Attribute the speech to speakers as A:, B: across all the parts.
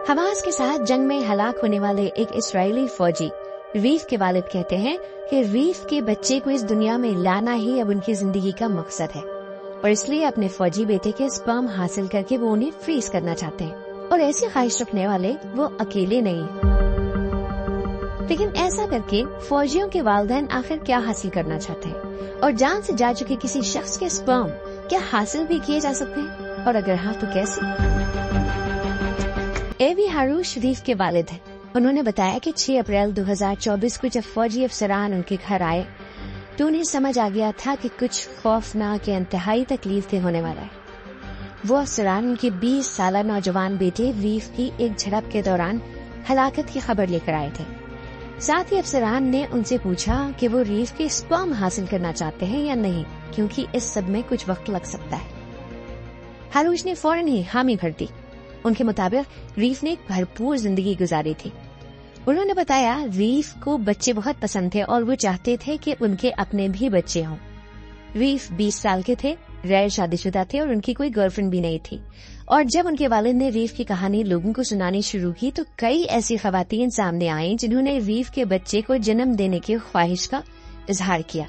A: Hamas के साथ जंग में हलाक होने वाले एक इस्राएली फौजी रीफ के वालिद कहते हैं कि रीफ के बच्चे को इस दुनिया में लाना ही अब उनकी जिंदगी का मकसद है और इसलिए अपने फौजी बेटे के स्पर्म हासिल करके वो उन्हें फ्रीज करना चाहते हैं। और ऐसी ख्वाहिश रखने वाले वो अकेले नहीं। लेकिन ऐसा करके फौजियों के वालिदैन आखिर क्या हासिल करना चाहते हैं और जान से जा चुके किसी शख्स के स्पर्म क्या हासिल भी किए जा सकते हैं, और अगर हाँ तो कैसे? एवी हारूश रीफ के वालिद हैं। उन्होंने बताया कि 6 अप्रैल 2024 को जब फौजी अफसरान उनके घर आए तो उन्हें समझ आ गया था कि कुछ खौफनाक या इंतहाई तकलीफ से होने वाला है। वो अफसरान उनके 20 साल नौजवान बेटे रीफ की एक झड़प के दौरान हलाकत की खबर लेकर आए थे। साथ ही अफसरान ने उनसे पूछा कि वो रीफ के स्पर्म हासिल करना चाहते हैं या नहीं, क्योंकि इस सब में कुछ वक्त लग सकता है। हारूश ने फौरन ही हामी भर दी। उनके मुताबिक रीफ ने एक भरपूर जिंदगी गुजारी थी। उन्होंने बताया रीफ को बच्चे बहुत पसंद थे और वो चाहते थे कि उनके अपने भी बच्चे हों। रीफ 20 साल के थे, गैर शादीशुदा थे और उनकी कोई गर्लफ्रेंड भी नहीं थी। और जब उनके वालिद ने रीफ की कहानी लोगों को सुनानी शुरू की तो कई ऐसी खवातीन सामने आईं जिन्होंने रीफ के बच्चे को जन्म देने की ख्वाहिश का इजहार किया।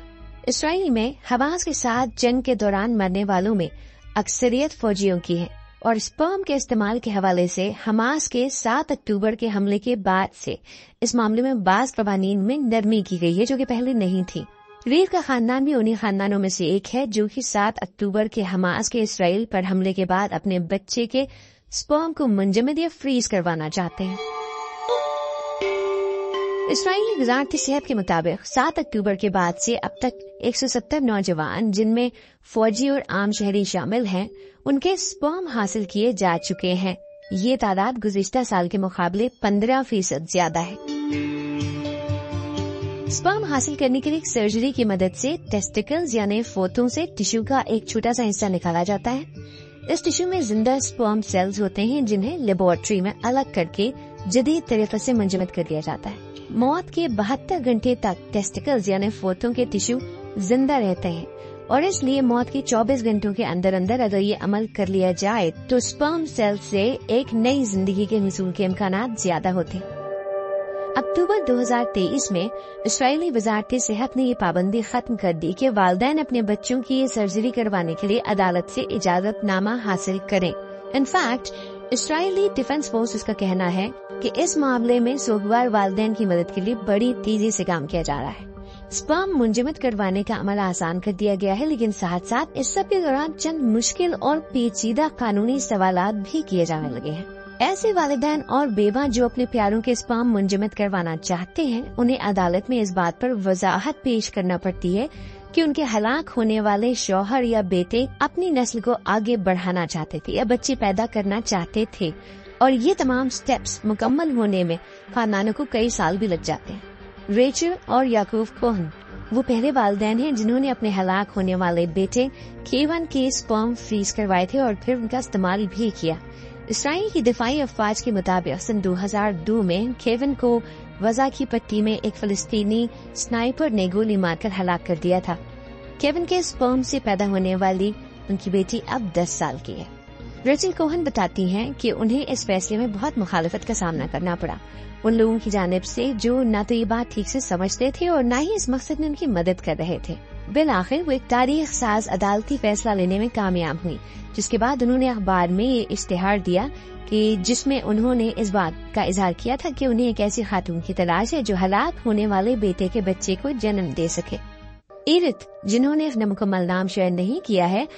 A: इसराइल में हमास के साथ जंग के दौरान मरने वालों में अक्सरियत फौजियों की है और स्पर्म के इस्तेमाल के हवाले से हमास के 7 अक्टूबर के हमले के बाद से इस मामले में बाज़ कवानीन में नरमी की गई है जो कि पहले नहीं थी। रीफ का खानदान भी उन्हीं खानदानों में से एक है जो कि 7 अक्टूबर के हमास के इसराइल पर हमले के बाद अपने बच्चे के स्पर्म को मुंजमद या फ्रीज करवाना चाहते हैं। इसराइली वजारत सेहत के मुताबिक 7 अक्टूबर के बाद से अब तक 170 नौजवान जिनमें फौजी और आम शहरी शामिल हैं उनके स्पर्म हासिल किए जा चुके हैं। ये तादाद गुज़िश्ता साल के मुकाबले 15% ज्यादा है। स्पर्म हासिल करने के लिए सर्जरी की मदद से टेस्टिकल्स यानी फोतों से टिश्यू का एक छोटा सा हिस्सा निकाला जाता है। इस टिश्यू में जिंदा स्पर्म सेल्स होते हैं जिन्हें लेबोरेटरी में अलग करके जदीद तरीके से मुंजमद कर दिया जाता है। मौत के 72 घंटे तक टेस्टिकल्स यानी फोतों के टिश्यू जिंदा रहते हैं और इसलिए मौत के 24 घंटों के अंदर अंदर अगर ये अमल कर लिया जाए तो स्पर्म सेल से एक नई जिंदगी के हुसूल के इम्कानात ज्यादा होते हैं। अक्टूबर 2023 में इस्राएली वजारत सेहत ने ये पाबंदी खत्म कर दी कि वालिदैन अपने बच्चों की ये सर्जरी करवाने के लिए अदालत से इजाजतनामा हासिल करें। इनफैक्ट इस्राएली डिफेंस फोर्सेस का कहना है कि इस मामले में सोगवार वालिदैन की मदद के लिए बड़ी तेजी से काम किया जा रहा है। स्पर्म मुंजमद करवाने का अमल आसान कर दिया गया है, लेकिन साथ साथ इस सब के दौरान चंद मुश्किल और पेचीदा कानूनी सवालात भी किए जाने लगे हैं। ऐसे वालिदैन और बेवा जो अपने प्यारों के स्पर्म मुंजमद करवाना चाहते हैं उन्हें अदालत में इस बात पर वजाहत पेश करना पड़ती है कि उनके हलाक होने वाले शौहर या बेटे अपनी नस्ल को आगे बढ़ाना चाहते थे या बच्चे पैदा करना चाहते थे, और ये तमाम स्टेप्स मुकम्मल होने में खानदानों को कई साल भी लग जाते हैं। रेचल और याकूब कोहन वो पहले वालिदैन हैं जिन्होंने अपने हलाक होने वाले बेटे केवन के स्पर्म फ्रीज करवाए थे और फिर उनका इस्तेमाल भी किया। इसराइल की दिफाई अफवाज के मुताबिक सन 2002 में केवन को वजा की पट्टी में एक फलस्तीनी स्नाइपर ने गोली मारकर हलाक कर दिया था। केवन के स्पर्म से पैदा होने वाली उनकी बेटी अब 10 साल की है। रेचल कोहन बताती हैं कि उन्हें इस फैसले में बहुत मुखालफत का सामना करना पड़ा उन लोगों की जानिब से जो न तो ये बात ठीक से समझते थे और न ही इस मकसद में उनकी मदद कर रहे थे। बिलाखिर वो एक तारीख साज अदालती फैसला लेने में कामयाब हुई, जिसके बाद उन्होंने अखबार में ये इश्तिहार दिया कि जिसमें उन्होंने इस बात का इजहार किया था कि उन्हें एक ऐसी खातून की तलाश है जो हलाक होने वाले बेटे के बच्चे को जन्म दे सके। इरित जिन्होंने अपना मुकम्मल नाम शेयर नहीं किया है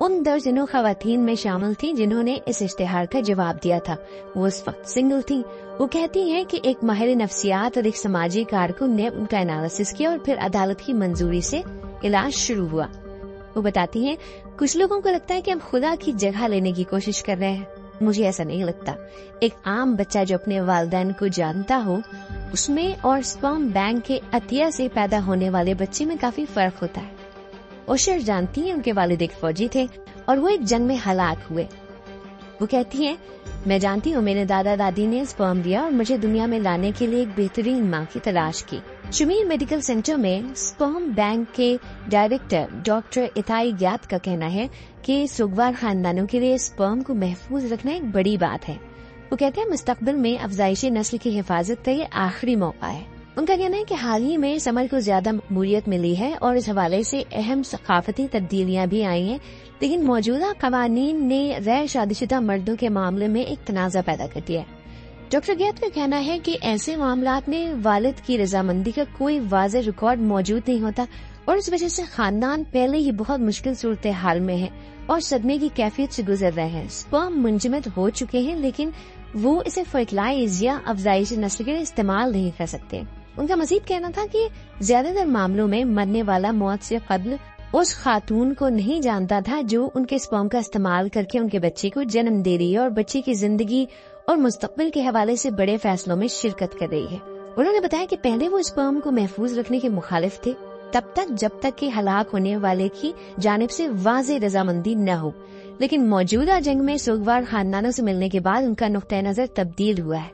A: उन दर्जनों खवातीन में शामिल थी जिन्होंने इस इश्तिहार का जवाब दिया था। वो उस वक्त सिंगल थी। वो कहती हैं कि एक माहिर नफ्सियात और एक समाजी कारकुन ने उनका एनालिसिस किया और फिर अदालत की मंजूरी से इलाज शुरू हुआ। वो बताती हैं कुछ लोगों को लगता है कि हम खुदा की जगह लेने की कोशिश कर रहे हैं। मुझे ऐसा नहीं लगता। एक आम बच्चा जो अपने वालिदैन को जानता हो उसमें और स्पर्म बैंक के अतिया से पैदा होने वाले बच्चे में काफी फर्क होता है। ओशर जानती हैं उनके वालिद एक फौजी थे और वो एक जंग में हलाक हुए। वो कहती हैं मैं जानती हूँ मेरे दादा दादी ने स्पर्म दिया और मुझे दुनिया में लाने के लिए एक बेहतरीन माँ की तलाश की। शमीर मेडिकल सेंटर में स्पर्म बैंक के डायरेक्टर डॉक्टर इताई ग्यात का कहना है कि सुगवार खानदानों के लिए स्पर्म को महफूज रखना एक बड़ी बात है। وہ کہتے ہیں مستقبل میں افزائش نسل کی حفاظت کا یہ آخری موقع ہے۔ ان کا کہنا ہے کہ حال ہی میں سمر کو زیادہ مقبولیت ملی ہے اور اس حوالے سے اہم ثقافتی تبدیلیاں بھی آئی ہیں، لیکن موجودہ قوانین نے غیر شادی شدہ مردوں کے معاملے میں ایک تنازع پیدا کر دیا ہے۔ ڈاکٹر گیت کا کہنا ہے کہ ایسے معاملات میں والد کی رضامندی کا کوئی واضح ریکارڈ موجود نہیں ہوتا اور اس وجہ سے خاندان پہلے ہی بہت مشکل صورتحال میں ہے اور صدمے کی کیفیت سے گزر رہے ہیں۔ سپرم منجمد ہو چکے ہیں لیکن وہ اسے فرٹیلائز یا افزائش نسل کے لیے استعمال نہیں کر سکتے۔ ان کا مزید کہنا تھا کہ زیادہ تر معاملوں میں مرنے والا موت سے قبل اس خاتون کو نہیں جانتا تھا جو ان کے سپرم کا استعمال کر کے ان کے بچے کو جنم دے رہی ہے اور بچے کی زندگی اور مستقبل کے حوالے سے بڑے فیصلوں میں شرکت کر رہی ہے۔ انہوں نے بتایا کہ پہلے وہ سپرم کو محفوظ رکھنے کے مخالف تھے تب تک جب تک کہ ہلاک ہونے والے کی جانب سے واضح رضامندی نہ ہو، لیکن موجودہ جنگ میں سوگوار خاندانوں سے ملنے کے بعد ان کا نقطۂ نظر تبدیل ہوا ہے۔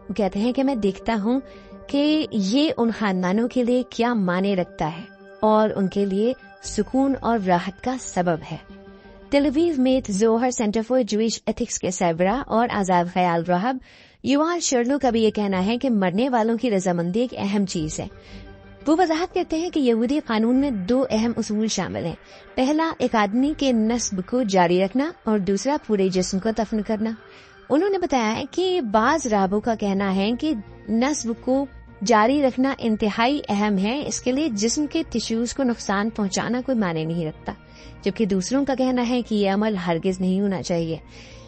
A: وہ کہتے ہیں کہ میں دیکھتا ہوں کہ یہ ان خاندانوں کے لیے کیا معنی رکھتا ہے اور ان کے لیے سکون اور راحت کا سبب ہے۔ تیل اویو میں زوہر سینٹر فار جوئش ایتھکس کے سربراہ اور آزاد خیال راہب یوال شرلو کا بھی یہ کہنا ہے کہ مرنے والوں کی رضامندی ایک اہم چیز ہے۔ وہ وضاحت کرتے ہیں کہ یہودی قانون میں 2 اہم اصول شامل ہیں۔ پہلا، ایک آدمی کے نسب کو جاری رکھنا اور دوسرا، پورے جسم کو دفن کرنا۔ انہوں نے بتایا ہے کہ بعض راہبوں کا کہنا ہے کہ نسب کو جاری رکھنا انتہائی اہم ہے، اس کے لیے جسم کے ٹشوز کو نقصان پہنچانا کوئی معنی نہیں رکھتا، جبکہ دوسروں کا کہنا ہے کہ یہ عمل ہرگز نہیں ہونا چاہیے۔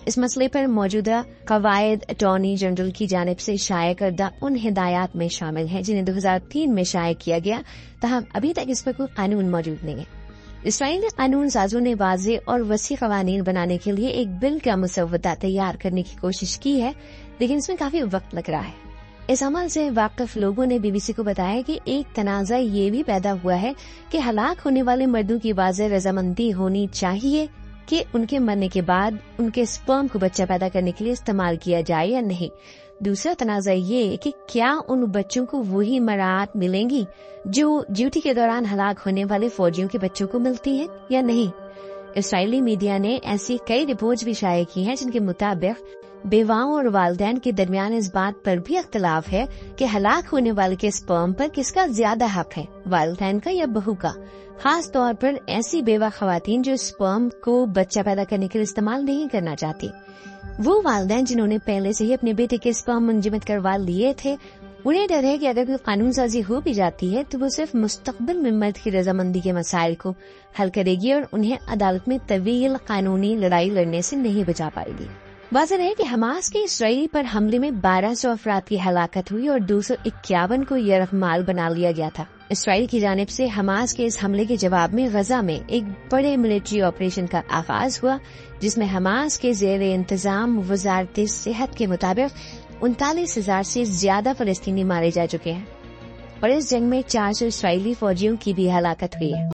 A: اس مسئلے پر موجودہ قواعد اٹارنی جنرل کی جانب سے شائع کردہ ان ہدایات میں شامل ہیں جنہیں 2003 میں شائع کیا گیا، تاہم ابھی تک اس پر کوئی قانون موجود نہیں ہے۔ اسرائیلی قانون سازوں نے واضح اور وسیع قوانین بنانے کے لیے ایک بل کا مسودہ تیار کرنے کی کوشش کی ہے، لیکن اس میں کافی وقت لگ رہا ہے۔ اس عمل سے واقف لوگوں نے بی بی سی کو بتایا کہ ایک تنازع یہ بھی پیدا ہوا ہے کہ ہلاک ہونے والے مردوں کی واضح رضامندی ہونی چاہیے کہ ان کے مرنے کے بعد ان کے سپرم کو بچہ پیدا کرنے کے لیے استعمال کیا جائے یا نہیں۔ دوسرا تنازع یہ کہ کیا ان بچوں کو وہی مراعات ملیں گی جو ڈیوٹی کے دوران ہلاک ہونے والے فوجیوں کے بچوں کو ملتی ہیں یا نہیں۔ اسرائیلی میڈیا نے ایسی کئی رپورٹس بھی شائع کی ہیں جن کے مطابق بیواؤں اور والدین کے درمیان اس بات پر بھی اختلاف ہے کہ ہلاک ہونے والے کے سپرم پر کس کا زیادہ حق ہے، والدین کا یا بہو کا، خاص طور پر ایسی بیوہ خواتین جو سپرم کو بچہ پیدا کرنے کے لیے استعمال نہیں کرنا چاہتی۔ وہ والدین جنہوں نے پہلے سے ہی اپنے بیٹے کے سپرم منجمد کروا لیے تھے، انہیں ڈر ہے کہ اگر کوئی قانون سازی ہو بھی جاتی ہے تو وہ صرف مستقبل میں مرد کی رضامندی کے مسائل کو حل کرے گی اور انہیں عدالت میں طویل قانونی لڑائی لڑنے سے نہیں بچا پائے گی۔ واضح ہے کہ حماس کے اسرائیل پر حملے میں 1200 افراد کی ہلاکت ہوئی اور 251 کو یرغمال بنا لیا گیا تھا۔ اسرائیل کی جانب سے حماس کے اس حملے کے جواب میں غزہ میں ایک بڑے ملٹری آپریشن کا آغاز ہوا، جس میں حماس کے زیر انتظام وزارت صحت کے مطابق 39,000 سے زیادہ فلسطینی مارے جا چکے ہیں اور اس جنگ میں 400 اسرائیلی فوجیوں کی بھی ہلاکت ہوئی ہے۔